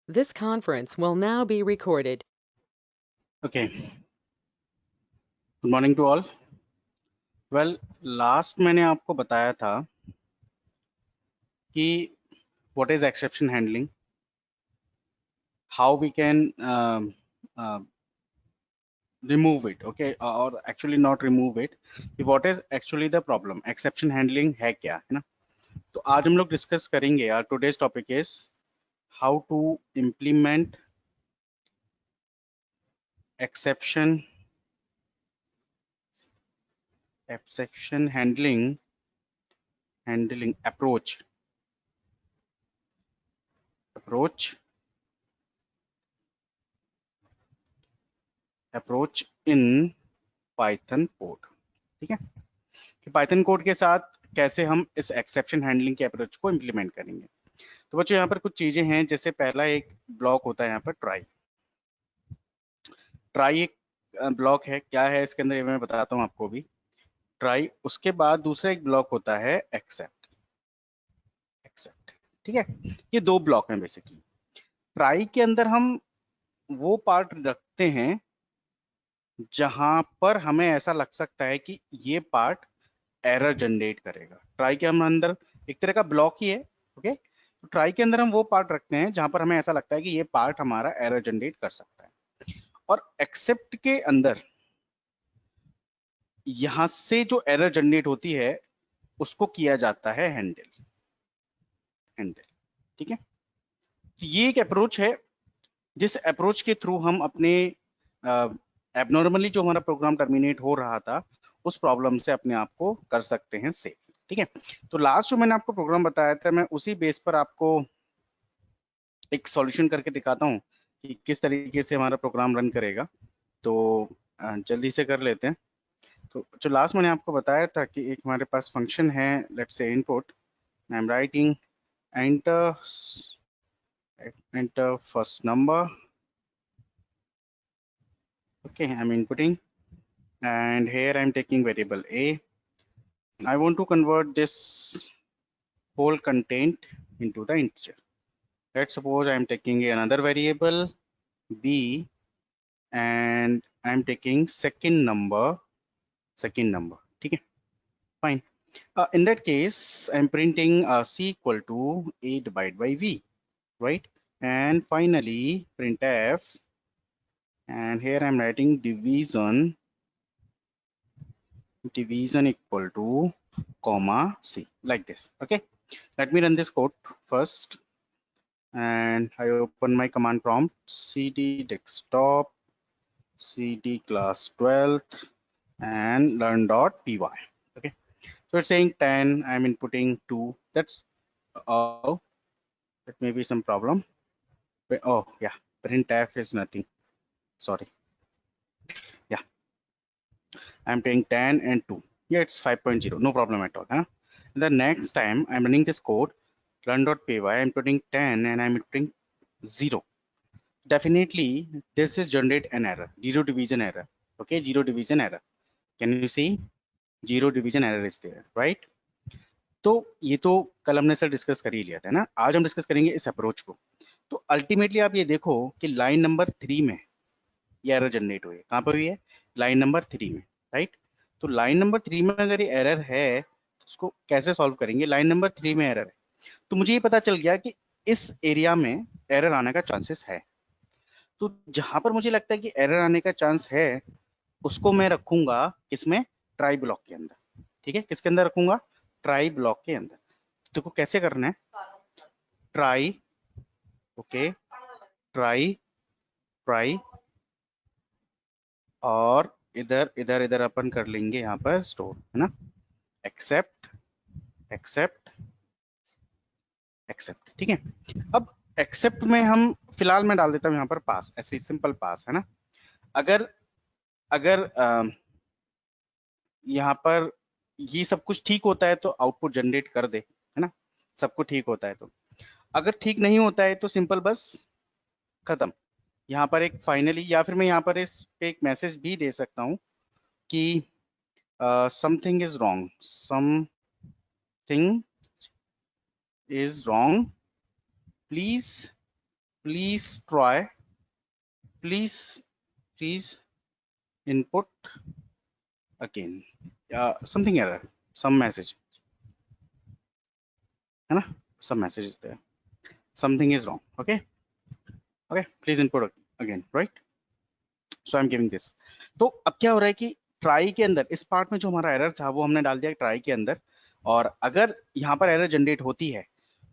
This conference will now be recorded. Okay. Good morning to all. Well, last मैंने आपको बताया था कि what is exception handling, how we can remove it, okay, or actually not remove it. What is actually the problem? Exception handling है क्या, है ना? तो आज हम लोग डिस्कस करेंगे यार. Today's topic is how to implement exception handling approach in Python code. ठीक है, कि पाइथन कोड के साथ कैसे हम इस एक्सेप्शन हैंडलिंग के अप्रोच को इंप्लीमेंट करेंगे. तो बच्चों यहाँ पर कुछ चीजें हैं. जैसे पहला एक ब्लॉक होता है यहाँ पर ट्राई एक ब्लॉक है. क्या है इसके अंदर, ये मैं बताता हूँ आपको भी. ट्राई, उसके बाद दूसरा एक ब्लॉक होता है एक्सेप्ट. ठीक है, ये दो ब्लॉक हैं बेसिकली. ट्राई के अंदर हम वो पार्ट रखते हैं जहां पर हमें ऐसा लग सकता है कि ये पार्ट एरर जनरेट करेगा. ट्राई के हम अंदर एक तरह का ब्लॉक ही है. ओके, तो ट्राई के अंदर हम वो पार्ट रखते हैं जहां पर हमें ऐसा लगता है कि ये पार्ट हमारा एरर जनरेट कर सकता है. और एक्सेप्ट के अंदर यहां से जो एरर जनरेट होती है उसको किया जाता है हैंडल. ठीक है, तो ये एक अप्रोच है जिस अप्रोच के थ्रू हम अपने एबनॉर्मली जो हमारा प्रोग्राम टर्मिनेट हो रहा था उस प्रॉब्लम से अपने आप को कर सकते हैं सेव. ठीक है, तो लास्ट जो मैंने आपको प्रोग्राम बताया था मैं उसी बेस पर आपको एक सॉल्यूशन करके दिखाता हूँ कि किस तरीके से हमारा प्रोग्राम रन करेगा. तो जल्दी से कर लेते हैं. तो जो लास्ट मैंने आपको बताया था कि एक हमारे पास फंक्शन है, let's say input. I am writing enter first number. Okay, I'm inputting, and here I'm taking variable a. I want to convert this whole content into the integer. Let's suppose I'm taking another variable b, and I'm taking second number. ठीक है, fine. In that case, I'm printing c equal to a divided by v, right? And finally printf, and here I'm writing division equal to comma c, like this. Okay, let me run this code first, and I open my command prompt cd desktop cd class 12th and learn.py. Okay, so it's saying 10, I'm inputting 2. That's oh, that may be some problem. Oh yeah, printf is nothing, sorry. Yeah, I'm taking 10 and 2. Yeah, it's 5.0, no problem at all, huh? And the next time I'm running this code run.py, I'm putting 10 and I'm putting 0. Definitely this is generate an error, zero division error. Okay, zero division error. Can you see? Zero division error is there, right? तो ये तो कल हमने sir discuss कर ही लिया था ना. आज हम डिस्कस करेंगे इस अप्रोच को. तो अल्टीमेटली आप ये देखो कि लाइन नंबर 3 में ये एरर जनरेट हुई है. कहाँ पर हुई है? लाइन नंबर 3 में, राइट? तो लाइन नंबर 3 में अगर ये एरर है तो उसको कैसे सॉल्व करेंगे? लाइन नंबर 3 में एरर है, तो मुझे ये पता चल गया कि इस एरिया में एरर आने का चांसेस है. तो जहां पर मुझे लगता है कि एरर आने का चांस है उसको मैं रखूंगा किसमें? ट्राई ब्लॉक के अंदर. ठीक है, किसके अंदर रखूंगा? ट्राई ब्लॉक के अंदर. देखो कैसे करना है. ट्राई, ओके, ट्राई ट्राई, और इधर इधर इधर अपन कर लेंगे यहाँ पर स्टोर, है ना. Except except except. ठीक है, अब एक्सेप्ट में हम फिलहाल मैं डाल देता हूँ यहाँ पर पास, ऐसे सिंपल पास, है ना. अगर अगर यहाँ पर ये सब कुछ ठीक होता है तो आउटपुट जनरेट कर दे, है ना. सब कुछ ठीक होता है तो. अगर ठीक नहीं होता है तो सिंपल बस खत्म. यहाँ पर एक फाइनली, या फिर मैं यहाँ पर इस पे एक मैसेज भी दे सकता हूँ कि something is wrong, something is wrong, please please try, please input again. Something error, some message, है ना? Some message is there. Something is wrong. Okay. Okay. Please input again. Right. So I'm giving this. तो अब क्या हो रहा है कि try के अंदर इस पार्ट में जो हमारा एरर था वो हमने डाल दिया ट्राई के अंदर, और अगर यहाँ पर एरर जनरेट होती है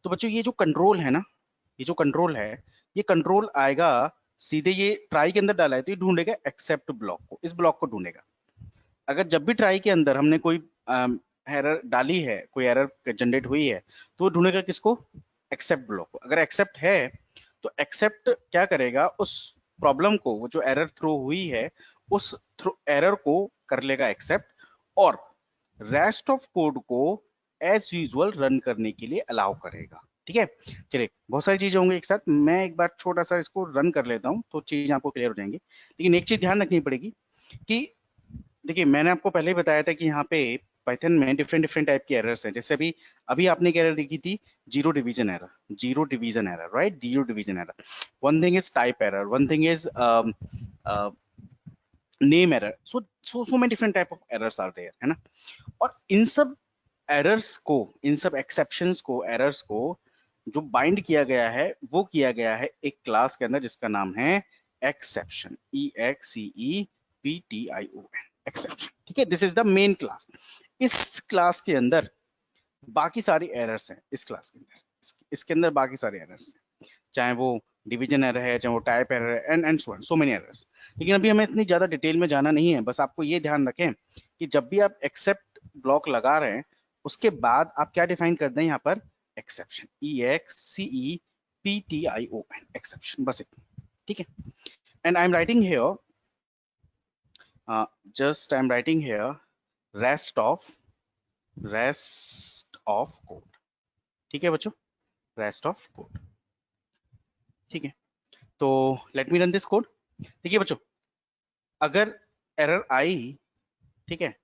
तो बच्चों ये जो कंट्रोल है ना, ये जो कंट्रोल है, ये कंट्रोल आएगा सीधे, ये ट्राई के अंदर डाला है तो ये ढूंढेगा एक्सेप्ट ब्लॉक को, इस ब्लॉक को ढूंढेगा। अगर जब भी ट्राई के अंदर हमने कोई एरर डाली है, कोई एरर जनरेट हुई है, तो वो ढूंढेगा किसको, एक्सेप्ट ब्लॉक को। अगर एक्सेप्ट है तो एक्सेप्ट क्या करेगा, उस प्रॉब्लम को, वो जो एरर थ्रो हुई है उस एरर को कर लेगा एक्सेप्ट, और रेस्ट ऑफ कोड को एज यूजुअल रन करने के लिए अलाउ करेगा। ठीक है, चलिए बहुत सारी चीजें होंगी एक साथ, मैं एक बार छोटा सा इसको रन कर लेता हूं तो चीजें आपको क्लियर हो जाएंगी। लेकिन एक चीज ध्यान रखनी पड़ेगी कि देखिए मैंने आपको पहले ही बताया था कि यहाँ पे पाइथन में डिफरेंट टाइप के एरर्स हैं। जैसे अभी आपने एक एरर देखी थी, zero division error, right, zero division error. One thing is type error, one thing is name error, so many different type of errors are there, है ना। और इन सब एरर्स को, इन सब एक्सेप्शंस को, एरर्स को जो बाइंड किया गया है वो किया गया है एक क्लास के अंदर जिसका नाम है एक्सेप्शन, EXCEPTION, एक्सेप्शन। ठीक है, this is the main class. इस क्लास के अंदर बाकी सारी एरर्स हैं, इस क्लास के अंदर, इसके अंदर बाकी सारे एरर्स हैं, चाहे वो डिवीजन एरर है, चाहे वो टाइप एरर है, एंड सो मेनी एरर्स। लेकिन अभी हमें इतनी ज्यादा डिटेल में जाना नहीं है, बस आपको ये ध्यान रखें कि जब भी आप एक्सेप्ट ब्लॉक लगा रहे हैं उसके बाद आप क्या डिफाइन कर दें यहाँ पर, एक्सेप्शन, EXCEPTION, एक्सेप्शन, बस इतना। ठीक है, and I am writing here, just I am writing here rest of code. ठीक है बच्चों, रेस्ट ऑफ कोड। ठीक है, तो late me run this code. देखिए बच्चों, अगर एरर आई, ठीक है,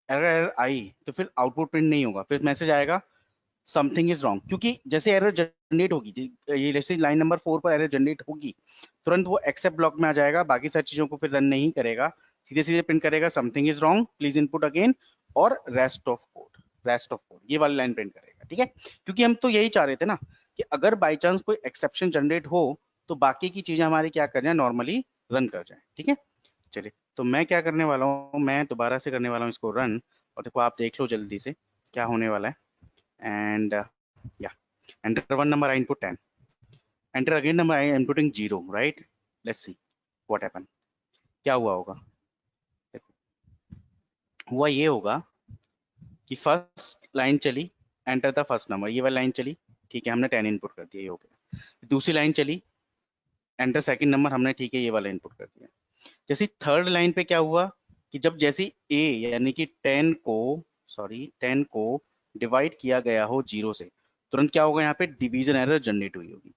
एरर आई तो फिर आउटपुट प्रिंट नहीं होगा, फिर मैसेज आएगा समथिंग इज रॉन्ग, क्योंकि जैसे एरर जनरेट होगी, ये जैसे लाइन नंबर 4 पर एरर जनरेट होगी तुरंत वो एक्सेप्ट ब्लॉक में आ जाएगा, बाकी सारी चीजों को फिर रन नहीं करेगा, सीधे सीधे प्रिंट करेगा something is wrong, please input again, और रेस्ट ऑफ कोड, ये वाली लाइन प्रिंट करेगा। ठीक है, क्योंकि हम तो यही चाह रहे थे ना कि अगर बाई चांस कोई एक्सेप्शन जनरेट हो तो बाकी की चीजें हमारी क्या कर जाए, नॉर्मली रन कर जाए। ठीक है, चलिए तो मैं क्या करने वाला हूँ, मैं दोबारा से करने वाला हूँ इसको रन, और देखो आप देख लो जल्दी से क्या होने वाला है। and yeah, enter one number, I input 10, enter again number, I am inputting 0, right? Let's see what happened, क्या हुआ होगा। हुआ ये होगा कि फर्स्ट लाइन चली, एंटर द फर्स्ट नंबर, ये वाली लाइन चली, ठीक है, हमने 10 इनपुट कर दिया, ये हो गया। दूसरी लाइन चली, एंटर सेकंड नंबर, हमने ठीक है ये वाला इनपुट कर दिया। जैसे थर्ड लाइन पे क्या हुआ कि जब जैसे ए यानी कि 10 को डिवाइड किया गया हो 0 से, तुरंत क्या होगा, यहाँ पे डिवीजन एरर जनरेट हुई होगी।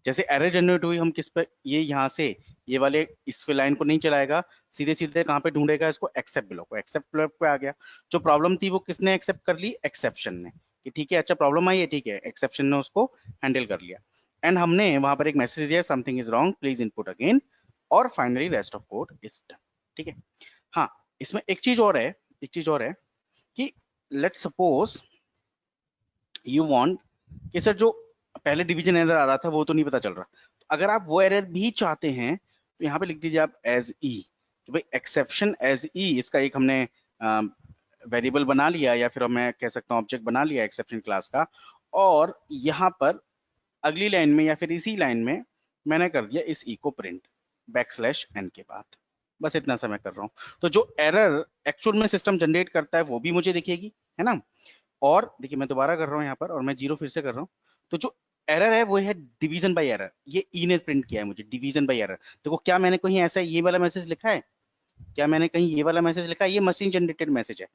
जैसे एरर जनरेट हुई, हम किस पे, ये यहाँ से ये वाले इस लाइन को नहीं चलाएगा, सीधे सीधे कहाँ पे ढूंढेगा इसको, एक्सेप्ट ब्लॉक को, एक्सेप्ट ब्लॉक पे आ गया। जो प्रॉब्लम थी वो किसने एक्सेप्ट कर ली, एक्सेप्शन ने, कि ठीक है अच्छा प्रॉब्लम आई है, ठीक है, एक्सेप्शन ने उसको हैंडल कर लिया, एंड हमने वहां पर एक मैसेज दिया something is wrong, please input again, और finally rest of code is done. ठीक है, हाँ इसमें एक चीज और है, कि लेट सपोज यू वांट कि सर जो पहले डिवीजन एरर आ रहा था वो तो नहीं पता चल रहा, तो अगर आप वो एरर भी चाहते हैं तो यहाँ पे लिख दीजिए आप एज ई, कि भाई एक्सेप्शन एज ई, इसका एक हमने वेरिएबल बना लिया, या फिर मैं कह सकता हूँ ऑब्जेक्ट बना लिया एक्सेप्शन क्लास का, और यहाँ पर अगली लाइन में या फिर इसी लाइन में मैंने कर दिया इस ई को प्रिंट \n के बाद, बस इतना सा मैं कर रहा हूँ। तो जो एरर एक्चुअल में सिस्टम जनरेट करता है वो भी मुझे दिखेगी, है ना। और देखिए मैं दोबारा कर रहा हूँ यहाँ पर, और मैं 0 फिर से कर रहा हूँ, तो जो एरर है वो है डिवीजन बाय एरर, ये ई ने प्रिंट किया है मुझे डिवीजन बाय एरर। देखो क्या मैंने कहीं ऐसा ये वाला मैसेज लिखा है, क्या मैंने कहीं ये वाला मैसेज लिखा है, ये मशीन जनरेटेड मैसेज है।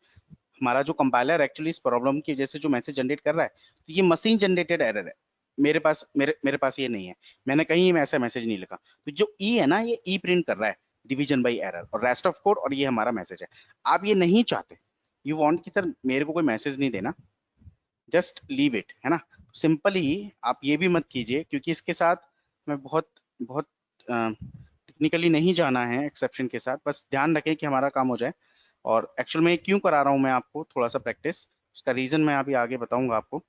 हमारा जो कंपाइलर एक्चुअली इस प्रॉब्लम की वजह से जो मैसेज जनरेट कर रहा है, तो ये मशीन जनरेटेड एरर है, मेरे पास ये नहीं है, मैंने कहीं ऐसा मैसेज नहीं लिखा। तो जो ई है ना, ये ई प्रिंट कर रहा है डिवीजन बाय एरर और रेस्ट ऑफ कोड, और ये हमारा मैसेज है। आप ये नहीं चाहते, यू वांट कि सर मेरे को कोई मैसेज नहीं देना, जस्ट लीव इट, है ना। सिंपली आप ये भी मत कीजिए, क्योंकि इसके साथ मैं बहुत बहुत टेक्निकली नहीं जाना है एक्सेप्शन के साथ, बस ध्यान रखें कि हमारा काम हो जाए। और एक्चुअल में क्यों करा रहा हूँ मैं आपको थोड़ा सा प्रैक्टिस, उसका रीजन मैं अभी आगे बताऊंगा आपको।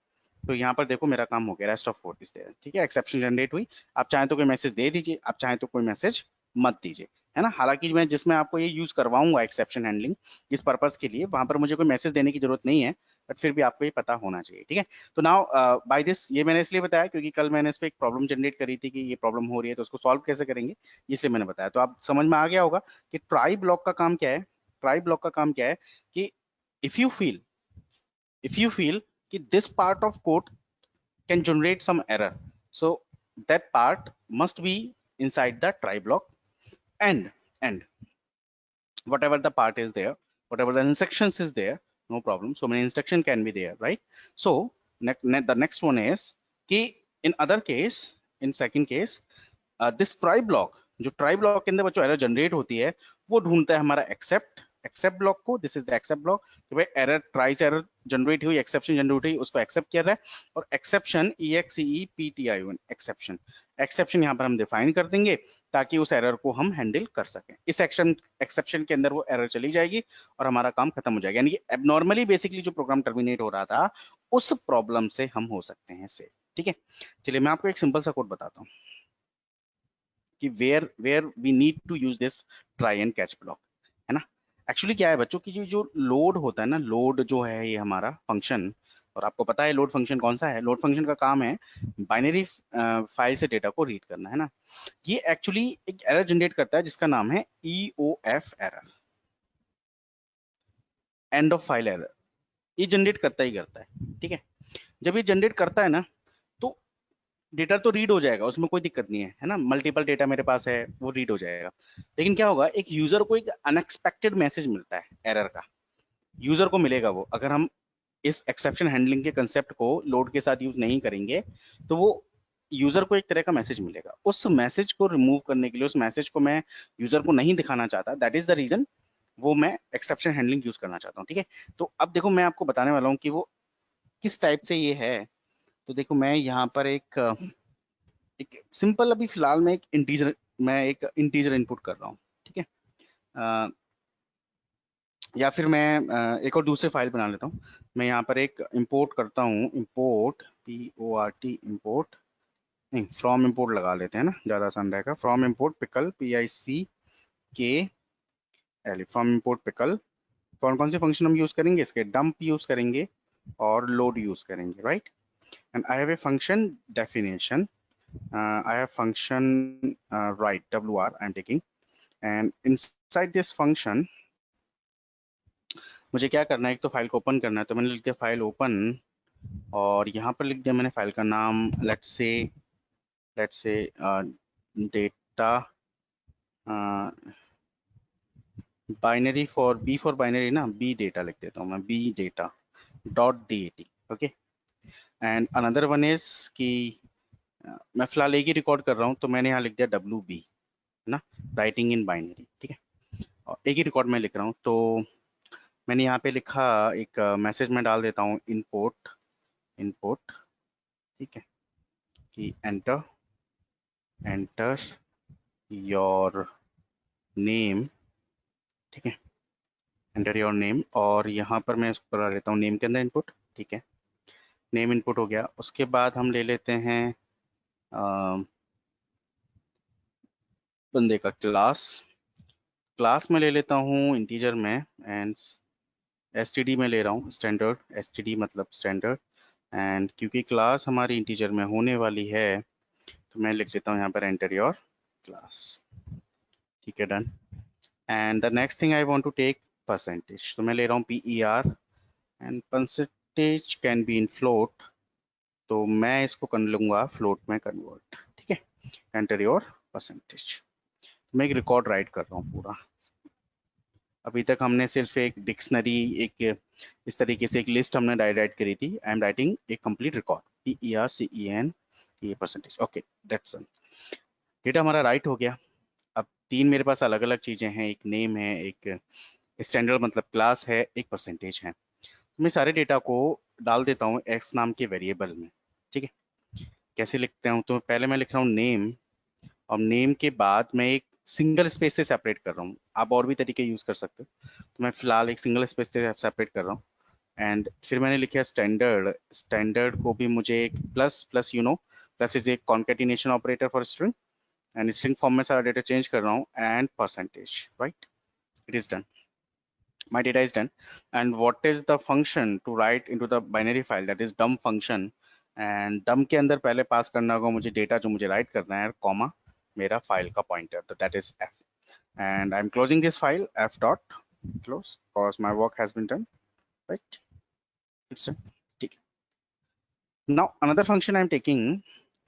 तो यहाँ पर देखो मेरा काम हो गया, rest of code is there, ठीक है, एक्सेप्शन जनरेट हुई। आप चाहें तो कोई मैसेज दे दीजिए, आप चाहें तो कोई मैसेज मत दीजिए, है ना। हालांकि मैं जिसमें आपको ये यूज करवाऊंगा एक्सेप्शन हैंडलिंग जिस पर्पस के लिए, वहां पर मुझे कोई मैसेज देने की जरूरत नहीं है, बट फिर भी आपको ये पता होना चाहिए, ठीक है। तो नाउ बाय दिस, ये मैंने इसलिए बताया क्योंकि कल मैंने इस पे एक प्रॉब्लम जनरेट करी थी कि ये प्रॉब्लम हो रही है तो उसको सॉल्व कैसे करेंगे, इसलिए मैंने बताया। तो आप समझ में आ गया होगा कि ट्राई ब्लॉक का काम क्या है। ट्राई ब्लॉक का काम क्या है कि if you feel if you feel कि this part of code can generate some error, so that part must be inside the try block, and whatever the part is there, whatever the instructions is there, no problem, so many instruction can be there, right? So the next one is कि in other case, in second case, this try block, जो try block के अंदर बच्चों error generate होती है वो ढूंढता है हमारा एक्सेप्ट ब्लॉक को। This is the except block कि भाई एरर, ट्राई से एरर जनरेट हुई, एक्सेप्शन जनरेट हुई, उसको एक्सेप्ट कर रहा है। और एक्सेप्शन EXEPTION, एक्सेप्शन यहाँ पर हम डिफाइन कर देंगे ताकि उस एरर को हम हैंडल कर सकें। इस एक्सेप्शन के अंदर वो एरर चली जाएगी और हमारा काम खत्म हो जाएगा। यानी कि एबनॉर्मली बेसिकली जो प्रोग्राम टर्मिनेट हो रहा था उस प्रॉब्लम से हम हो सकते हैं सेव, ठीक है। चलिए मैं आपको एक सिंपल सा कोड बताता हूँ कि where we need to use this try and catch block, है ना। एक्चुअली क्या है बच्चों की जो लोड होता है ना, लोड जो है ये हमारा फंक्शन, और आपको पता है लोड फंक्शन कौन सा है। लोड फंक्शन का काम है बाइनरी फाइल से डेटा को रीड करना, है ना। ये एक्चुअली एक एरर जनरेट करता है जिसका नाम है EOF error, end of file error. ये जनरेट करता ही करता है, ठीक है। जब ये जनरेट करता है ना तो डेटा तो रीड हो जाएगा, उसमें कोई दिक्कत नहीं है ना। मल्टीपल डेटा मेरे पास है, वो रीड हो जाएगा। लेकिन क्या होगा, एक यूजर को एक अनएक्सपेक्टेड मैसेज मिलता है एरर का, यूजर को मिलेगा वो। अगर हम इस एक्सेप्शन हैंडलिंग के कंसेप्ट को लोड के साथ यूज नहीं करेंगे तो वो यूजर को एक तरह का मैसेज मिलेगा। उस मैसेज को रिमूव करने के लिए, उस मैसेज को मैं यूजर को नहीं दिखाना चाहता, दैट इज द रीजन वो मैं एक्सेप्शन हैंडलिंग यूज करना चाहता हूँ, ठीक है। तो अब देखो मैं आपको बताने वाला हूँ कि वो किस टाइप से ये है। तो देखो मैं यहाँ पर एक सिंपल, अभी फिलहाल मैं एक इंटीजर इनपुट कर रहा हूँ, ठीक है। या फिर मैं एक और दूसरे फाइल बना लेता हूँ। मैं यहाँ पर एक इंपोर्ट करता हूँ, इंपोर्ट PORT इंपोर्ट, नहीं फ्रॉम इंपोर्ट लगा लेते हैं ना, ज़्यादा आसान रहेगा। From import pickle PICKL, from import pickle. कौन कौन से फंक्शन हम यूज़ करेंगे इसके, डंप यूज़ करेंगे और लोड यूज़ करेंगे, right. And I have a function definition, I have function write WR I'm taking, and inside this function मुझे क्या करना है, एक तो फाइल को ओपन करना है। तो मैंने लिख दिया फाइल ओपन, और यहाँ पर लिख दिया मैंने फाइल का नाम, let's say data binary for binary ना, बी डेटा लिख देता हूँ मैं, B data .dat, okay. And another one is कि मैं फिलहाल एक ही रिकॉर्ड कर रहा हूँ तो मैंने यहाँ लिख दिया WB, है ना, राइटिंग इन बाइनरी, ठीक है। और एक ही रिकॉर्ड में लिख रहा हूँ तो मैंने यहाँ पे लिखा, एक मैसेज में डाल देता हूँ इनपुट, ठीक है, कि एंटर योर नेम, ठीक है, एंटर योर नेम। और यहाँ पर मैं उसको डाल देता हूँ नेम के अंदर इनपुट, ठीक है। नेम इनपुट हो गया। उसके बाद हम ले लेते हैं बंदे का क्लास में ले लेता हूँ इंटीजर में, एंड STD में ले रहा हूँ, स्टैंडर्ड STD मतलब स्टैंडर्ड। एंड क्योंकि क्लास हमारी इंटीजर में होने वाली है तो मैं लिख देता हूँ यहाँ पर एंटर योर क्लास, ठीक है, done. And the next thing I want to take percentage, तो मैं ले रहा हूँ PER, and percentage can be in float, तो मैं इसको कर लूँगा फ्लोट में कन्वर्ट, ठीक है। Enter your percentage. मैं एक रिकॉर्ड राइट कर रहा हूँ पूरा। अभी तक हमने सिर्फ एक डिक्शनरी, एक इस तरीके से एक लिस्ट हमने राइट करी थी। I am writing a complete record, PERCEN percentage, okay, that's done. Data हमारा राइट हो गया। अब तीन मेरे पास अलग अलग चीजें हैं, एक नेम है, एक स्टैंडर्ड मतलब क्लास है, एक परसेंटेज है। मैं सारे डेटा को डाल देता हूँ एक्स नाम के वेरिएबल में, ठीक है। कैसे लिखते हूँ, तो पहले मैं लिख रहा हूँ नेम, और नेम के बाद मैं एक सिंगल स्पेस से सेपरेट कर रहा हूँ। आप और भी तरीके यूज कर सकते हो, तो मैं फिलहाल एक सिंगल स्पेस से सेपरेट कर रहा हूँ। एंड फिर मैंने लिखा स्टैंडर्ड, स्टैंडर्ड को भी मुझे एक प्लस प्लस प्लस इज एक concatenation operator for string, and string form में सारा डेटा चेंज कर रहा हूँ, and percentage, right, it is done, my data is done. And what is the function to write into the binary file, that is dump function, and dump के अंदर पहले पास करना होगा मुझे डेटा जो मुझे राइट करना है, कॉमा मेरा फाइल का पॉइंटर, तो that is f, and I'm closing this file, f dot close, because my work has been done, right, it's done, ठीक है। Now another function I'm taking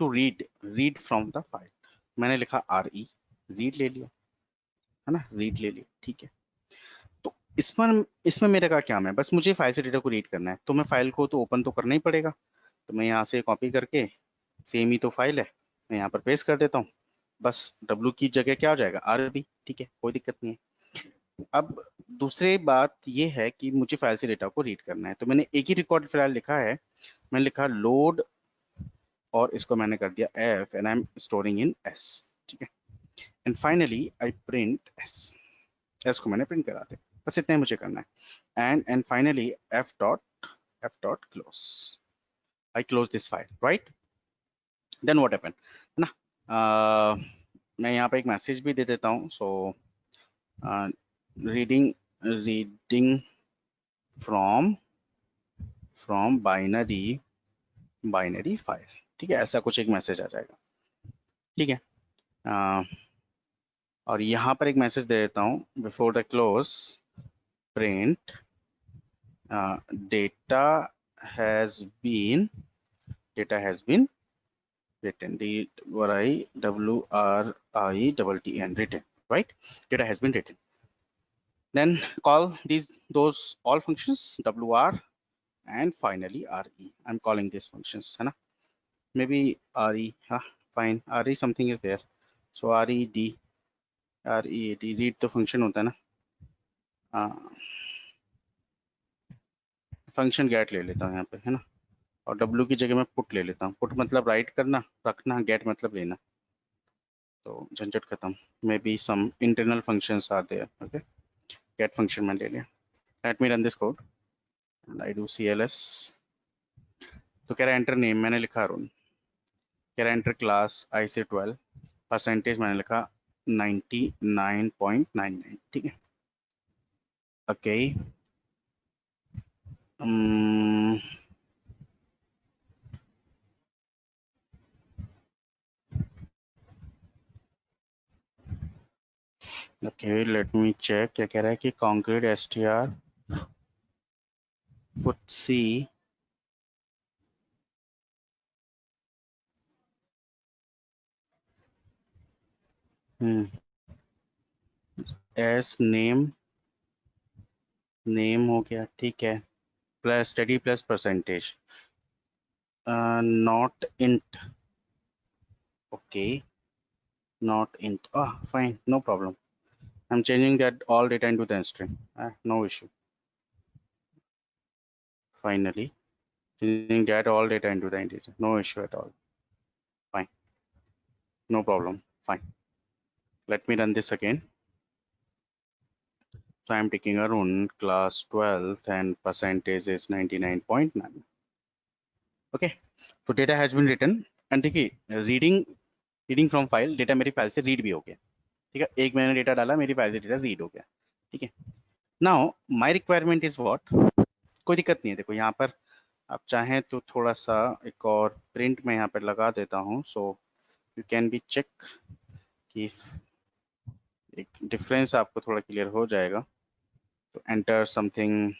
to read from the file, मैंने लिखा re, read ले लिया, है ना, read ले लिया, ठीक है। तो इसमें इसमें मेरा का क्या है, बस मुझे फाइल से डेटा को रीड करना है, तो मैं फाइल को तो ओपन तो करना ही पड़ेगा, तो मैं यहाँ से कॉपी करके, सेम ही तो फाइल है, मैं यहाँ पर पेस्ट कर देता हूँ, बस W की जगह क्या हो जाएगा, RB, ठीक है, कोई दिक्कत नहीं है। अब दूसरी बात ये है कि मुझे फाइल से डेटा को रीड करना है, तो मैंने एक ही रिकॉर्ड फिलहाल लिखा है, मैंने लिखा लोड, और इसको मैंने कर दिया F, and I am storing in S, ठीक है, and finally I print S को मैंने प्रिंट करा दिया, बस इतना ही मुझे करना है, and finally f dot close, I close this file, right, then what happened, है ना, मैं यहाँ पे एक मैसेज भी दे देता हूँ, so reading from binary file, ठीक है, ऐसा कुछ एक मैसेज आ जाएगा, ठीक है। और यहाँ पर एक मैसेज दे देता हूँ, before the close print data has been written, written, right, data has been written, then call those all functions wr, and finally re, I'm calling these functions, है ना, maybe re, fine, re something is there, so read read तो function होता है ना, function gate ले लेता हूँ यहाँ पे, है ना, और W की जगह मैं पुट ले लेता हूँ, पुट मतलब राइट करना, रखना, गेट मतलब लेना, तो झंझट खत्म, maybe some internal functions are there, okay, get function में ले लिया, let me run this code, and I do cls, तो कह रहा है एंटर नेम, मैंने लिखा अरुण, कह रहा है एंटर क्लास IC12, परसेंटेज मैंने लिखा 99.99, ठीक है, okay, okay, let me check, क्या कह रहा है कि concrete str put c as name हो गया, ठीक है, plus study plus percentage, not int, okay, not int, fine, no problem, I'm changing that all data into the string, no issue, finally changing that all data into the integer, no issue at all, fine, no problem, fine, let me run this again, so I'm taking Arun, class 12, and percentage is 99.9, okay, so data has been written, and देखिए reading from file, data मेरी file से read भी हो गया, ठीक है, एक मैंने डेटा डाला, मेरी फाइल से डेटा रीड हो गया, ठीक है। Now my requirement is what, कोई दिक्कत नहीं है, देखो यहाँ पर आप चाहें तो थोड़ा सा एक और प्रिंट में यहाँ पर लगा देता हूँ, so you can be check कि एक डिफरेंस आपको थोड़ा क्लियर हो जाएगा, तो enter something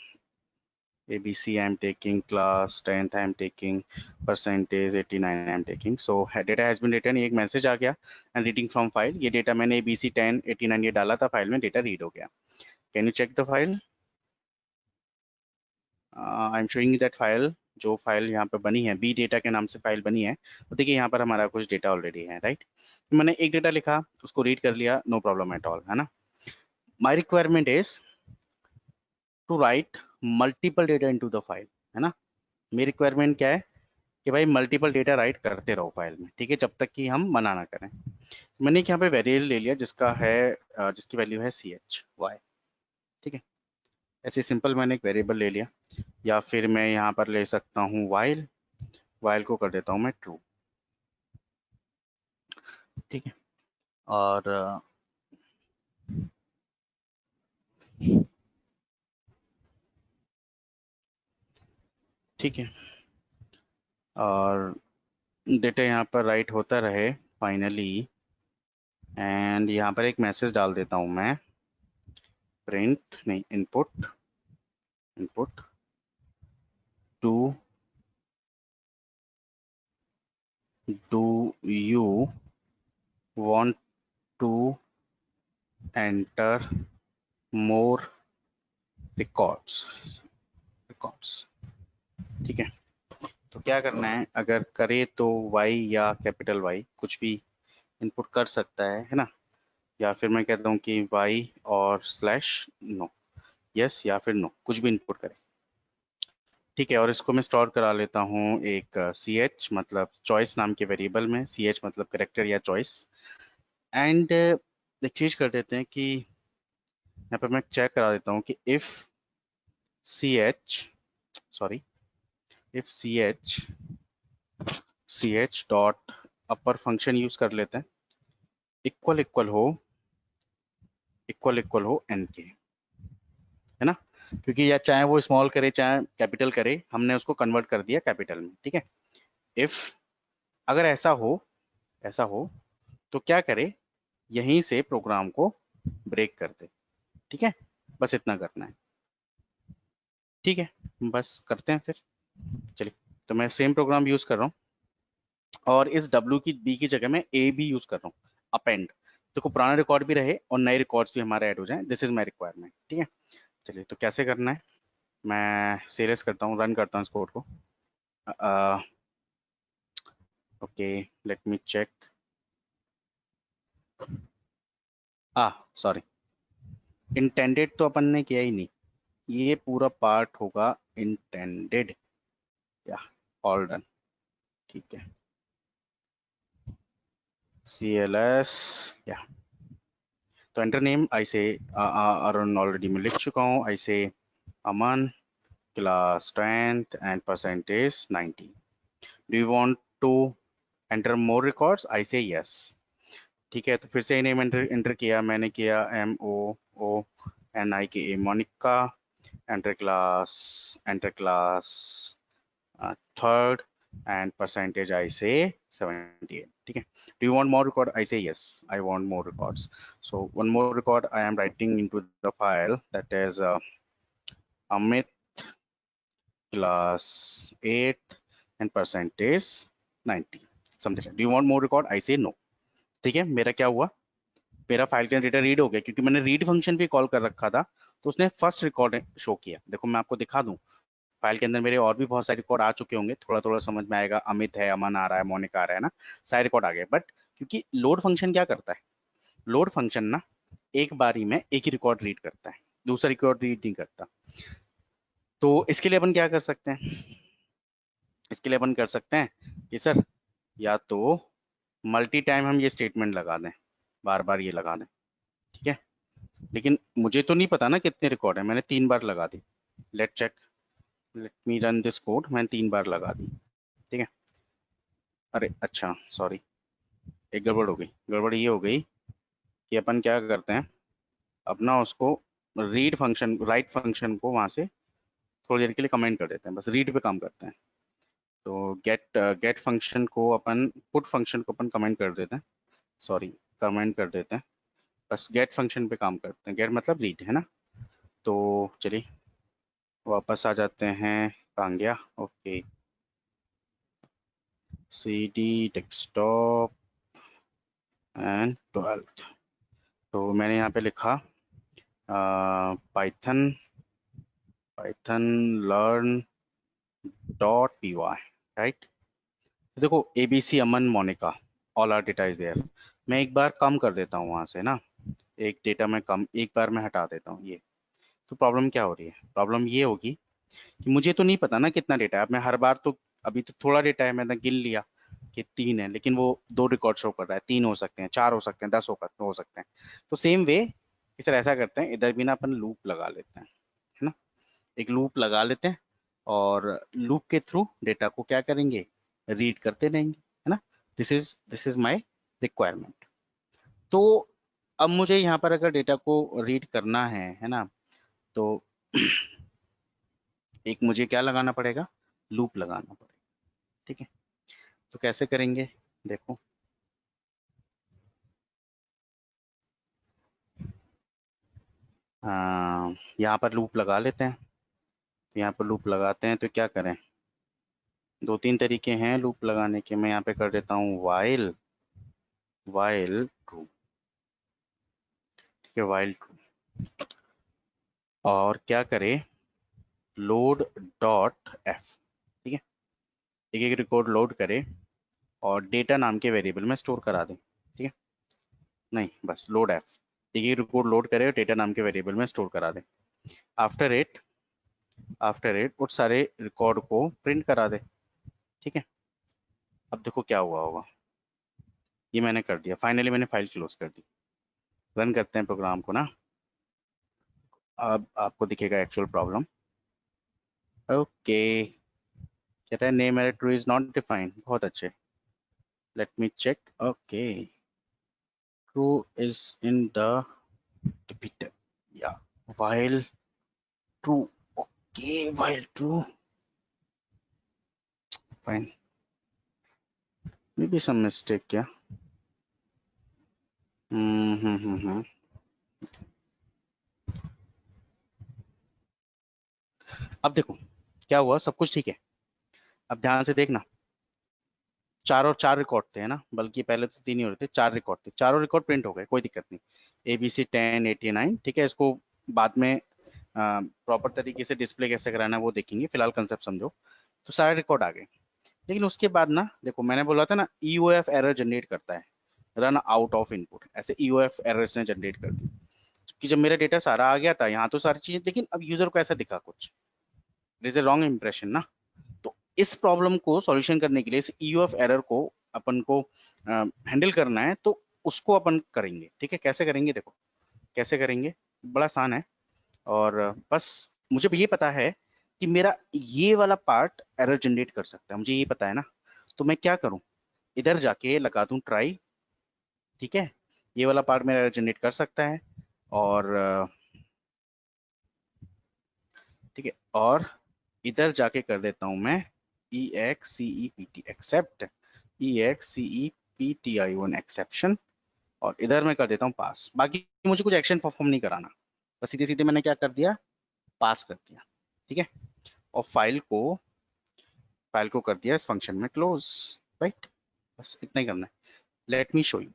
ABC I am taking, class 10th I am taking, percentage 89 I am taking, so data has been written, एक मैसेज आ गया, and reading from file, ये डेटा मैंने ABC 10 89 ये डाला था फाइल में, डेटा रीड हो गया, can you check the file, I am showing that file, जो फाइल यहाँ पर बनी है, बी डेटा के नाम से फाइल बनी है, तो देखिए यहाँ पर हमारा कुछ डेटा ऑलरेडी है, राइट, मैंने एक डेटा लिखा, उसको रीड कर लिया, नो प्रॉब्लम एट ऑल, है ना। My requirement is to write multiple data into the file, है ना, मेरी रिक्वायरमेंट क्या है कि भाई मल्टीपल डेटा राइट करते रहो फाइल में, ठीक है, जब तक कि हम मना ना करें, मैंने एक यहाँ पे वेरिएबल ले लिया जिसका है जिसकी वैल्यू है सी एच वाई, ठीक है। ऐसे सिंपल मैंने एक वेरिएबल ले लिया, या फिर मैं यहाँ पर ले सकता हूँ वाइल, वाइल को कर देता हूँ मैं ट्रू, ठीक है। और ठीक है, और डेटा यहाँ पर राइट होता रहे फाइनली, एंड यहाँ पर एक मैसेज डाल देता हूँ मैं, प्रिंट नहीं input, input to do you want to enter more records, records, ठीक है। तो क्या करना है, अगर करे तो वाई या कैपिटल वाई कुछ भी इनपुट कर सकता है ना, या फिर मैं कहता हूँ कि वाई और स्लैश नो, यस या फिर नो, कुछ भी इनपुट करे, ठीक है। और इसको मैं स्टोर करा लेता हूँ एक सी एच मतलब चॉइस नाम के वेरिएबल में, सी एच मतलब करेक्टर या चॉइस, एंड एक चीज कर देते हैं कि यहाँ पर मैं चेक करा देता हूँ कि if C H, sorry, if C H dot upper function use कर लेते हैं, इक्वल इक्वल हो एन के, है ना, क्योंकि या चाहे वो स्मॉल करे चाहे कैपिटल करे, हमने उसको कन्वर्ट कर दिया कैपिटल में, ठीक है। इफ अगर ऐसा हो तो क्या करे, यहीं से प्रोग्राम को ब्रेक कर दे, ठीक है। बस इतना करना है, ठीक है, बस करते हैं फिर। चलिए, तो मैं सेम प्रोग्राम यूज कर रहा हूँ, और इस W की B की जगह में A भी यूज कर रहा हूँ, अपेंड, देखो पुराना रिकॉर्ड भी रहे और नए रिकॉर्ड्स भी हमारे ऐड हो जाएं, दिस इज माई रिक्वायरमेंट, ठीक है। चलिए, तो कैसे करना है, मैं सीरियस करता हूँ, रन करता हूँ इस कोड को, okay, let me check, sorry, intended तो अपन ने किया ही नहीं, ये पूरा पार्ट होगा इंटेंडेड, या ऑल डन, ठीक है, CLS, या तो एंटर नेम आई से अरुण ऑलरेडी मैं लिख चुका हूँ, I say Aman, class strength and percentage 90, do you want to enter more records, I say yes, ठीक है। तो फिर से नेम एंटर किया, मैंने किया MOONIKA Monika, enter class third and percentage I say 78, ठीक है। Do you want more record? I say yes, I want more records. So one more record I am writing into the file, that is Amit class 8 and percentage 90, समझे। Do you want more record? I say no, ठीक है। मेरा क्या हुआ, मेरा file का data read हो गया, क्योंकि मैंने रीड फंक्शन भी कॉल कर रखा था, तो उसने फर्स्ट रिकॉर्ड शो किया। देखो मैं आपको दिखा दूं, फाइल के अंदर मेरे और भी बहुत सारे रिकॉर्ड आ चुके होंगे, थोड़ा थोड़ा समझ में आएगा, अमित है, अमन आ रहा है, मोनिका आ रहा है ना, सारे रिकॉर्ड आ गए। बट क्योंकि लोड फंक्शन क्या करता है, लोड फंक्शन ना एक बारी में एक ही रिकॉर्ड रीड करता है, दूसरा रिकॉर्ड रीड नहीं करता। तो इसके लिए अपन क्या कर सकते हैं, इसके लिए अपन कर सकते हैं कि सर या तो मल्टी टाइम हम ये स्टेटमेंट लगा दें, बार बार ये लगा दें, ठीक है। लेकिन मुझे तो नहीं पता ना कितने रिकॉर्ड है, मैंने 3 बार लगा दी, let check, let me run this code, मैंने 3 बार लगा दी, ठीक है। अरे अच्छा, सॉरी, एक गड़बड़ हो गई, गड़बड़ ये हो गई कि अपन क्या करते हैं, अपना उसको रीड फंक्शन, राइट फंक्शन को वहां से थोड़ी देर के लिए कमेंट कर देते हैं, बस रीड पे काम करते हैं। तो गेट फंक्शन को अपन, पुट फंक्शन को अपन कमेंट कर देते हैं, सॉरी, कमेंट कर देते हैं, बस गेट फंक्शन पे काम करते हैं, गेट मतलब रीड, है ना। तो चलिए वापस आ जाते हैं, कहाँ गया, okay, CD desktop and 12th, तो मैंने यहाँ पे लिखा Python learn dot py, right. देखो ABC Aman Monika, all are data is there, मैं एक बार कम कर देता हूँ वहां से ना, एक डेटा में कम, एक बार मैं हटा देता हूँ ये, तो प्रॉब्लम क्या हो रही है, प्रॉब्लम ये होगी कि मुझे तो नहीं पता ना कितना डेटा है, अब मैं हर बार तो, अभी तो थोड़ा डेटा है, मैंने गिन लिया, कि 3 है, लेकिन वो 2 रिकॉर्ड शो कर रहा है, 3 हो सकते हैं, 4 हो सकते हैं, 10 हो सकते हैं। तो सेम वे कि सर ऐसा करते हैं, इधर भी ना अपन लूप लगा लेते हैं, है ना, एक लूप लगा लेते हैं और लूप के थ्रू डेटा को क्या करेंगे, रीड करते रहेंगे, है ना। This is my requirement. तो अब मुझे यहाँ पर अगर डेटा को रीड करना है ना, तो एक मुझे क्या लगाना पड़ेगा, लूप लगाना पड़ेगा, ठीक है। तो कैसे करेंगे, देखो यहाँ पर लूप लगा लेते हैं। तो यहाँ पर लूप लगाते हैं तो क्या करें, 2-3 तरीके हैं लूप लगाने के। मैं यहाँ पे कर देता हूँ वाइल, वाइल ट्रू, ठीक है, वाइल ट्रू। और क्या करें, लोड डॉट एफ, ठीक है, एक एक रिकॉर्ड लोड करे और डेटा नाम के वेरिएबल में स्टोर करा दें, ठीक है, नहीं बस लोड एफ, एक एक रिकॉर्ड लोड करे और डेटा नाम के वेरिएबल में स्टोर करा दें। आफ्टर इट उस सारे रिकॉर्ड को प्रिंट करा दे, ठीक है। अब देखो क्या हुआ होगा, ये मैंने कर दिया, फाइनली मैंने फाइल क्लोज कर दी। रन करते हैं प्रोग्राम को ना, अब आपको दिखेगा एक्चुअल प्रॉब्लम। ओके, कह रहा है name error true is not defined, बहुत अच्छे, let me check. Okay, true is in the repeated, yeah, while true, okay, while true, fine, maybe some mistake, yeah. हम्म। अब देखो क्या हुआ, सब कुछ ठीक है। अब ध्यान से देखना, 4 और 4 रिकॉर्ड थे, है ना, बल्कि पहले तो 3 ही हो रहे थे, 4 रिकॉर्ड थे, चारों रिकॉर्ड प्रिंट हो गए, कोई दिक्कत नहीं। ABC 10, 89, ठीक है। इसको बाद में प्रॉपर तरीके से डिस्प्ले कैसे कराना है वो देखेंगे, फिलहाल कंसेप्ट समझो। तो सारे रिकॉर्ड आ गए, लेकिन उसके बाद ना देखो, मैंने बोला था ना EOF एरर जनरेट करता है, रन आउट ऑफ इनपुट, ऐसे EOF एरर इसने जनरेट कर दी कि जब मेरा डेटा सारा आ गया था यहाँ तो सारी चीजें, लेकिन अब यूजर को ऐसा दिखा कुछ, इज ए रॉन्ग इंप्रेशन ना। तो इस प्रॉब्लम को सॉल्यूशन करने के लिए, इस EOF एरर को अपन को हैंडल करना है, तो उसको अपन करेंगे, ठीक है। कैसे करेंगे, देखो कैसे करेंगे, बड़ा आसान है। और बस मुझे ये पता है कि मेरा ये वाला पार्ट एरर जनरेट कर सकता है, मुझे ये पता है ना। तो मैं क्या करूं, इधर जाके लगा दूं ट्राई, ठीक है, ये वाला पार्ट मेरा एरर जनरेट कर सकता है। और ठीक है, और इधर जाके कर देता हूं मैं EXCEPT एक्सेप्ट, EXCEPTION एक्सेप्शन, और इधर मैं कर देता हूँ पास। बाकी मुझे कुछ एक्शन परफॉर्म नहीं कराना, बस सीधे सीधे मैंने क्या कर दिया, पास कर दिया, ठीक है। और फाइल को कर दिया इस फंक्शन में क्लोज, राइट, बस इतना ही करना है। Let me show you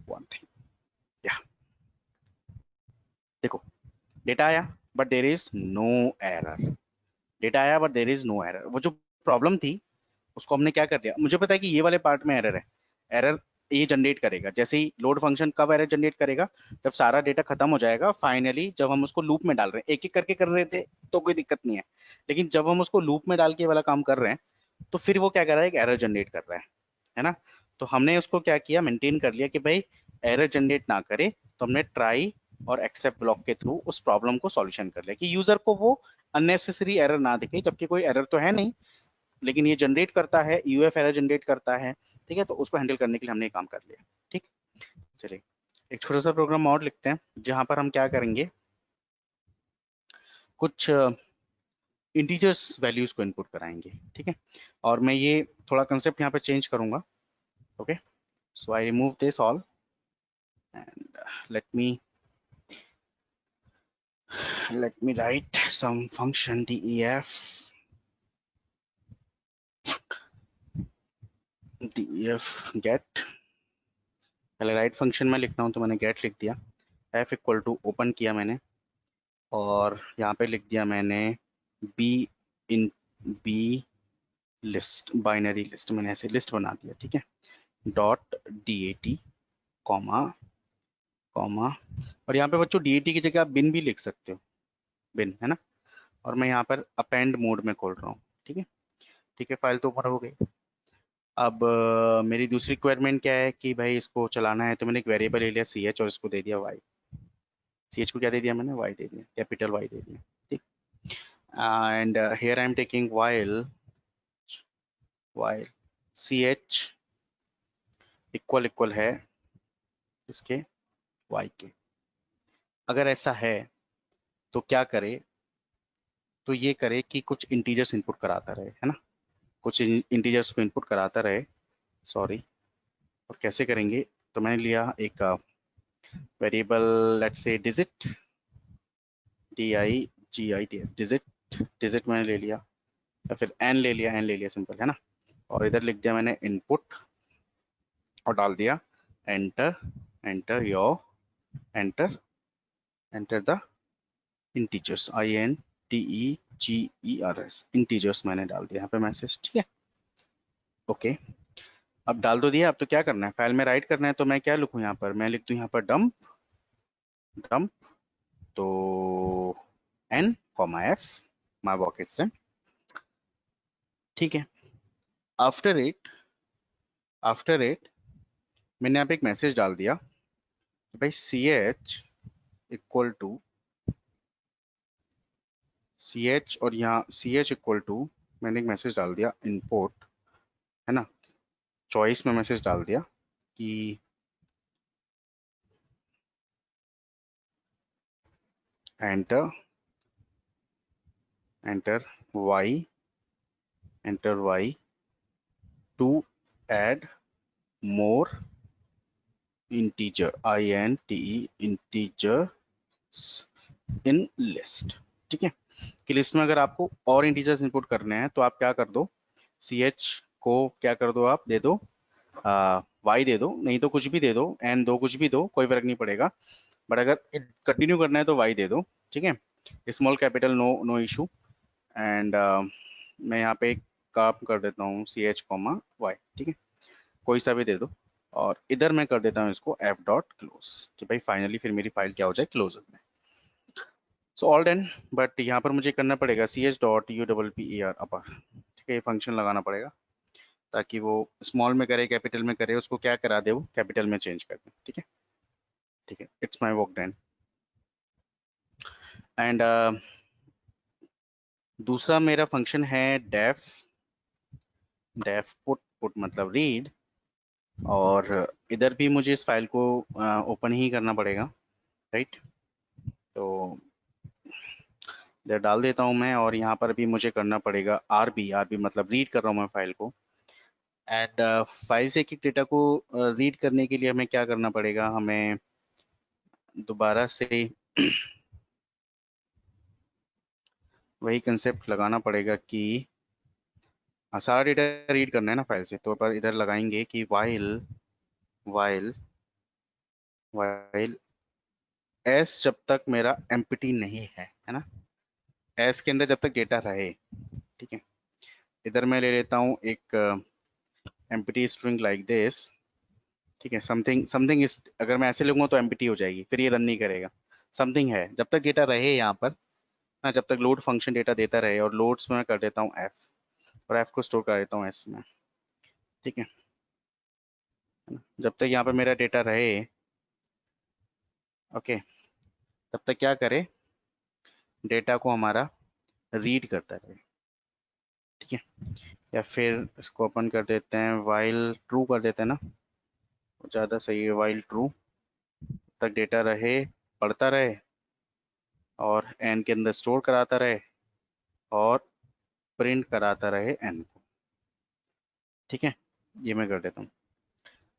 one thing, या देखो डेटा आया but there is no error, data आया but there is no error. वो जो प्रॉब्लम थी उसको हमने क्या कर दिया, मुझे पता है कि ये वाले पार्ट में एरर है, एरर ये जनरेट करेगा जैसे ही लोड फंक्शन कब एरर जनरेट करेगा, जब सारा डेटा खत्म हो जाएगा, फाइनली जब हम उसको लूप में डाल रहे हैं, एक एक करके कर रहे थे तो कोई दिक्कत नहीं है, लेकिन जब हम उसको लूप में डाल के वाला काम कर रहे हैं, तो फिर वो क्या कर रहा है, एक एरर जनरेट कर रहा है ना। तो हमने उसको क्या किया, मेंटेन कर लिया कि भाई एरर जनरेट ना करे, तो हमने ट्राई और एक्सेप्ट ब्लॉक के थ्रू उस प्रॉब्लम को सॉल्यूशन कर लिया कि यूजर को वो अननेसेसरी एरर ना दिखे, जबकि कोई एरर तो है नहीं, लेकिन ये जनरेट करता है, EOF एरर जनरेट करता है, ठीक है। तो उसको हैंडल करने के लिए हमने ये काम कर लिया, ठीक। चलिए एक छोटा सा प्रोग्राम और लिखते हैं, जहां पर हम क्या करेंगे, कुछ इंटीजर्स वैल्यूज को इनपुट कराएंगे, ठीक है। और मैं ये थोड़ा कंसेप्ट यहाँ पे चेंज करूंगा, okay. So I remove this all and let me write some function def get, पहले राइट फंक्शन में लिखना हूँ तो मैंने गेट लिख दिया, f इक्वल टू ओपन किया मैंने, और यहाँ पे लिख दिया मैंने b इन b लिस्ट, बाइनरी लिस्ट, मैंने ऐसे लिस्ट बना दिया, ठीक है। डॉट dat कॉमा कॉमा, और यहाँ पे बच्चों dat की जगह आप बिन भी लिख सकते हो, बिन, है ना। और मैं यहाँ पर अपेंड मोड में खोल रहा हूँ, ठीक है, ठीक है। फाइल तो ओपन हो गई। अब मेरी दूसरी रिक्वायरमेंट क्या है कि भाई इसको चलाना है, तो मैंने एक वेरिएबल ले लिया सी एच और इसको दे दिया वाई। सी एच को क्या दे दिया मैंने, वाई दे दिया, कैपिटल वाई दे दिया, ठीक। And here I am taking while C H equal equal है इसके वाई के। अगर ऐसा है तो क्या करे, तो ये करे कि कुछ इंटीजर्स इनपुट कराता रहे, है ना, कुछ इंटीजर्स को इनपुट कराता रहे, सॉरी। और कैसे करेंगे, तो मैंने लिया एक variable, let's say digit, D I G I T, digit, digit मैंने ले लिया, या फिर एन ले लिया सिंपल, है ना। और इधर लिख दिया मैंने इनपुट और डाल दिया enter, enter your, enter, enter the integers, I N T E G E R S, integers मैंने डाल दिया यहाँ पे मैसेज, ठीक है। ओके, अब डाल दो दिया। अब तो क्या करना है, फाइल में राइट करना है, तो मैं क्या लिखूँ यहाँ पर, मैं लिख दूँ यहाँ पर डंप, डंप, तो N comma F my work stand, ठीक है। आफ्टर इट, आफ्टर इट मैंने यहाँ पे एक मैसेज डाल दिया भाई C H equal to, C H, और यहाँ सी एच इक्वल टू मैंने एक मैसेज डाल दिया इनपुट, है ना, चॉइस में मैसेज डाल दिया कि enter, enter Y, enter Y to add more integer, I N T E integer in list, ठीक है। कि लिस्ट में अगर आपको और इंटीजर्स इंपुट करने हैं तो आप क्या कर दो, सी एच को क्या कर दो, आप दे दो वाई दे दो, नहीं तो कुछ भी दे दो, एन दो, कुछ भी दो, कोई फर्क नहीं पड़ेगा। बट अगर कंटिन्यू करना है तो वाई दे दो, ठीक है। Small capital no, no issue. And मैं यहाँ पे एक काम कर देता हूँ सी एच कॉमा वाई, ठीक है, कोई सा भी दे दो। और इधर मैं कर देता हूँ इसको एफ डॉट क्लोज, कि भाई फाइनली फिर मेरी फाइल क्या हो जाए, क्लोज में। सो ऑल डन, बट यहाँ पर मुझे करना पड़ेगा C H dot U double P E R upper, ठीक है, ये फंक्शन लगाना पड़ेगा ताकि वो स्मॉल में करे, कैपिटल में करे, उसको क्या करा दे, वो कैपिटल में चेंज कर दे, ठीक है, ठीक है। It's my work done. And दूसरा मेरा फंक्शन है डेफ, डेफ पुट, पुट मतलब रीड। और इधर भी मुझे इस फाइल को ओपन ही करना पड़ेगा, राइट। तो इधर डाल देता हूँ मैं, और यहाँ पर भी मुझे करना पड़ेगा आरबी, आरबी मतलब रीड कर रहा हूँ मैं फाइल को। एंड फाइल से एक एक डेटा को रीड करने के लिए हमें क्या करना पड़ेगा, हमें दोबारा से वही कंसेप्ट लगाना पड़ेगा कि सारा डेटा रीड करना है ना फाइल से, तो पर इधर लगाएंगे कि वाइल, वाइल, वाइल एस जब तक मेरा एम्प्टी नहीं है ना, एस के अंदर जब तक डेटा रहे, ठीक है। इधर मैं ले लेता हूँ एक एम्प्टी स्ट्रिंग लाइक दिस, ठीक है, समथिंग समथिंग इस, अगर मैं ऐसे लिखूंगा तो एम्प्टी हो जाएगी, फिर ये रन नहीं करेगा। समथिंग है, जब तक डेटा रहे यहाँ पर, हाँ, जब तक लोड फंक्शन डेटा देता रहे, और लोड्स में मैं कर देता हूँ एफ, और एफ को स्टोर कर देता हूँ एस में, ठीक है। जब तक यहाँ पर मेरा डेटा रहे, ओके, तब तक क्या करे, डेटा को हमारा रीड करता रहे, ठीक है। या फिर इसको ओपन कर देते हैं, वाइल ट्रू कर देते हैं ना, ज़्यादा सही है, वाइल ट्रू तक डेटा रहे, पढ़ता रहे, और एन के अंदर स्टोर कराता रहे, और प्रिंट कराता रहे एन को, ठीक है। ये मैं कर देता हूँ।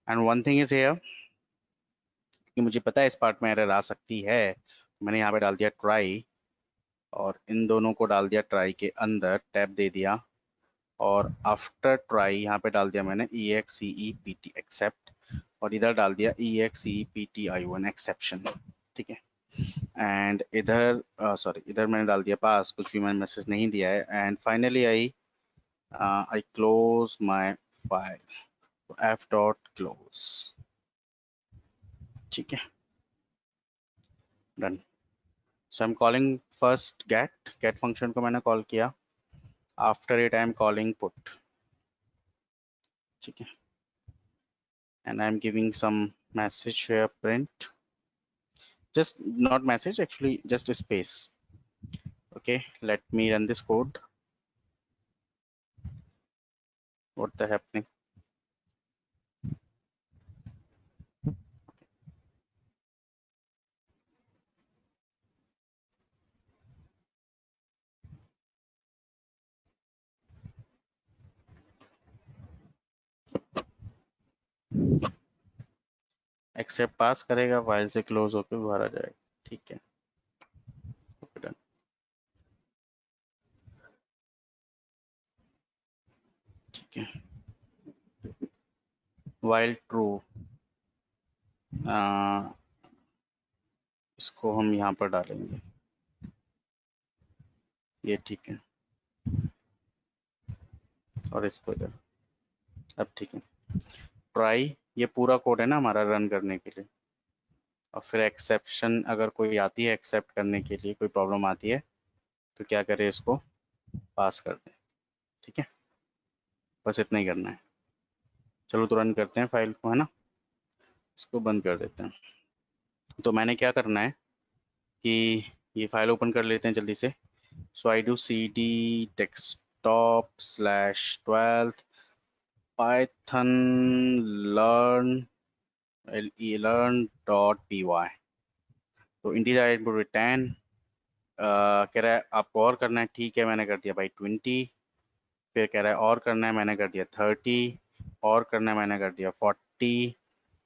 And one thing is here, कि मुझे पता है इस पार्ट में एरर आ सकती है, मैंने यहाँ पे डाल दिया ट्राई, और इन दोनों को डाल दिया ट्राई के अंदर, टैब दे दिया, और आफ्टर ट्राई यहाँ पे डाल दिया मैंने E X C E P T except, और इधर डाल दिया E X C E P T I one exception, ठीक है। एंड इधर सॉरी, इधर मैंने डाल दिया पास, कुछ भी मैंने मैसेज नहीं दिया है। And finally I I close my file, F dot close, ठीक है, done. So I am calling first get, get function को मैंने कॉल किया, after it I am calling put, ठीक है, and I'm giving some message here, print, just not message, actually just a space. Okay, let me run this code. What the happening? Except pass करेगा, file से close होकर बाहर आ जाएगा। ठीक है, done. ठीक है, वाइल ट्रू, इसको हम यहाँ पर डालेंगे, ये ठीक है, और इसको इधर। अब ठीक है, ट्राई, ये पूरा कोड है ना हमारा रन करने के लिए, और फिर एक्सेप्शन अगर कोई आती है एक्सेप्ट करने के लिए, कोई प्रॉब्लम आती है तो क्या करें, इसको पास कर दें। ठीक है, बस इतना ही करना है। चलो तो रन करते हैं फाइल को, है ना, इसको बंद कर देते हैं। तो मैंने क्या करना है कि ये फाइल ओपन कर लेते हैं जल्दी से। सो I do cd desktop /12 python learn.py। तो इंटीजर इनपुट रिटर्न कह रहा है आपको और करना है, ठीक है, मैंने कर दिया भाई 20। फिर कह रहा है और करना है, मैंने कर दिया 30। और करना है, मैंने कर दिया 40।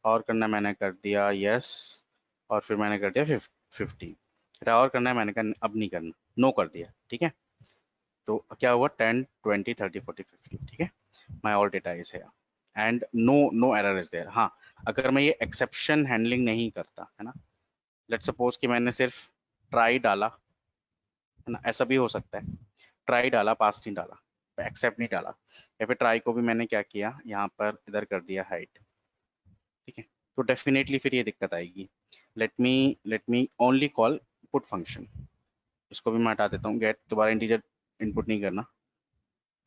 और करना है, मैंने कर दिया यस। और फिर मैंने कर दिया 50। कह रहा है और करना है, मैंने कहा अब नहीं करना, नो कर दिया। ठीक है, तो क्या हुआ, 10 20 30 40 50। ठीक है, माई ऑल डेटा इज है and no error is there. हाँ, अगर मैं ये एक्सेप्शन हैंडलिंग नहीं करता, है ना, लेट सपोज कि मैंने सिर्फ ट्राई डाला, है ना, ऐसा भी हो सकता है, ट्राई डाला, पास नहीं डाला, एक्सेप्ट नहीं डाला, या फिर ट्राई को भी मैंने क्या किया, यहाँ पर इधर कर दिया हाइड। ठीक है, तो डेफिनेटली फिर ये दिक्कत आएगी। Let me only call put function, इसको भी मैं हटा देता हूँ, गेट दोबारा इंटीजर इनपुट नहीं करना।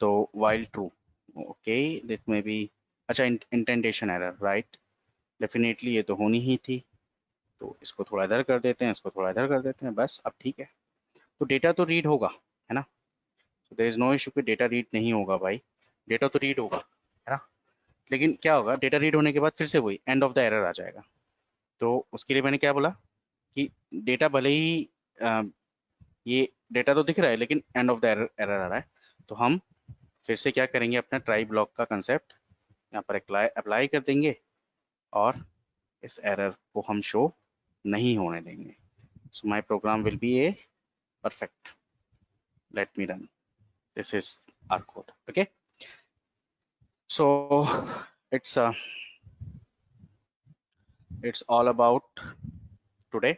तो वाइल ट्रू, ओके, दिस में बी, अच्छा, इंटेंटेशन एरर, राइट, डेफिनेटली ये तो होनी ही थी। तो इसको थोड़ा इधर कर देते हैं, इसको थोड़ा इधर कर देते हैं, बस अब ठीक है। तो डेटा तो रीड होगा, है ना, तो देयर इज नो इशू कि डेटा रीड नहीं होगा भाई, डेटा तो रीड होगा, है ना। लेकिन क्या होगा, डेटा रीड होने के बाद फिर से वही एंड ऑफ द एरर आ जाएगा। तो उसके लिए मैंने क्या बोला कि डेटा भले ही ये डेटा तो दिख रहा है लेकिन end of the error error आ रहा है, तो हम फिर से क्या करेंगे, अपना ट्राई ब्लॉक का कंसेप्ट यहाँ पर अप्लाई कर देंगे, और इस एरर को हम शो नहीं होने देंगे। So my program will be a perfect. Let me run, this is our code. Okay, so it's all about today.